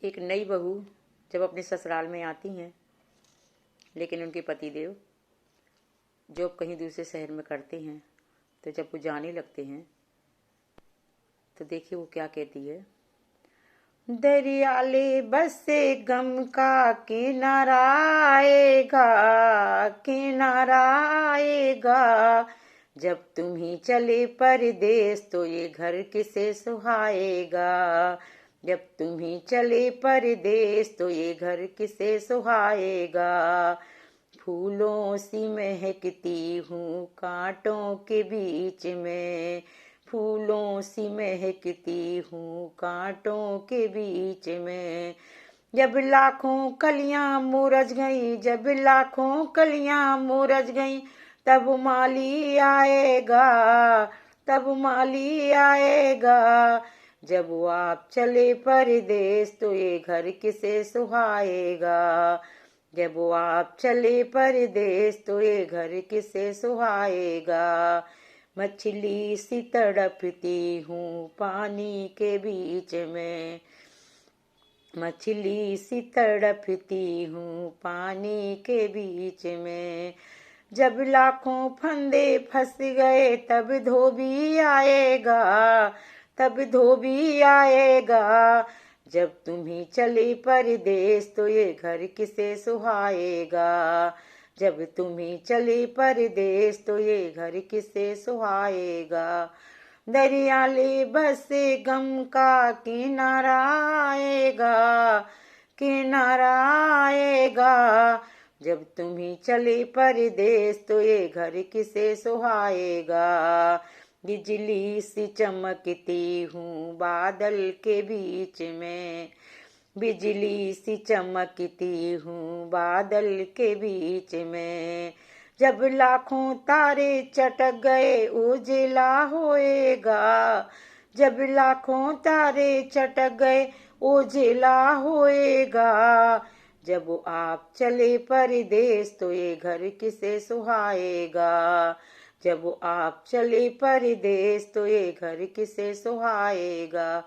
एक नई बहू जब अपने ससुराल में आती हैं, लेकिन उनके पतिदेव जॉब कहीं दूसरे शहर में करते हैं, तो जब वो जाने लगते हैं तो देखिए वो क्या कहती है। दरियाले बसे गम का किनारा आएगा, किनारा आएगा। जब तुम ही चले परदेस तो ये घर किसे सुहाएगा। जब तुम ही चले परदेस तो ये घर किसे सुहाएगा। फूलों सी महकती हूँ कांटों के बीच में, फूलों सी महकती हूँ कांटों के बीच में। जब लाखों कलियां मुरझ गई, जब लाखों कलियां मुरझ गई, तब माली आएगा, तब माली आएगा। जब वो आप चले परदेस तो ये घर किसे सुहाएगा। जब वो आप चले परदेस तो ये घर किसे सुहाएगा। मछली सी तड़पती हूँ पानी के बीच में, मछली सी तड़पती हूँ पानी के बीच में। जब लाखों फंदे फंस गए तब धोबी आएगा, तब धोबी आएगा। जब तुम ही चले परदेस तो ये घर किसे सुहाएगा। जब तुम ही चले परदेस तो ये घर किसे सुहाएगा। दरियाले बसे गम का किनारा आएगा, किनारा आएगा। जब तुम ही चले परदेस तो ये घर किसे सुहाएगा। बिजली सी चमकती हूँ बादल के बीच में, बिजली सी चमकती हूँ बादल के बीच में। जब लाखों तारे चटक गए उजिला होएगा, जब लाखों तारे चटक गए उजिला होएगा। जब आप चले परदेस तो ये घर किसे सुहाएगा। जब आप चले परदेस तो ये घर किसे सुहाएगा।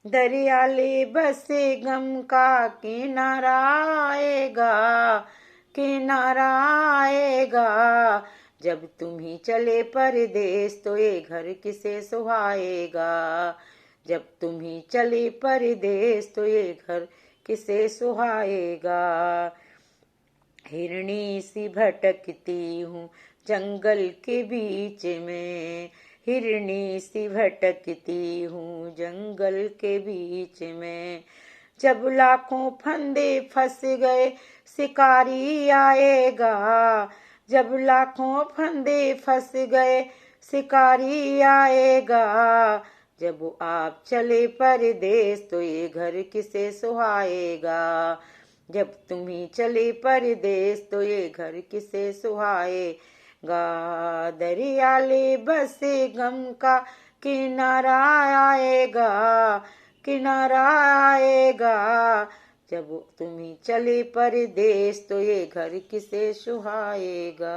दरियाले बसे गम का किनारा आएगा, किनारा आएगा। जब तुम ही चले परदेस तो ये घर किसे सुहाएगा। जब तुम ही चले परदेस तो ये घर किसे सुहाएगा। हिरणी सी भटकती हूँ जंगल के बीच में, हिरणी सी भटकती हूँ जंगल के बीच में। जब लाखों फंदे फंस गए शिकारी आएगा, जब लाखों फंदे फंस गए शिकारी आएगा। जब आप चले परदेस तो ये घर किसे सुहाएगा। जब तुम ही चले परदेस तो ये घर किसे सुहाएगा। दरियाले बसे गम का किनारा आएगा, किनारा आएगा। जब तुम ही चले परदेस तो ये घर किसे सुहाएगा।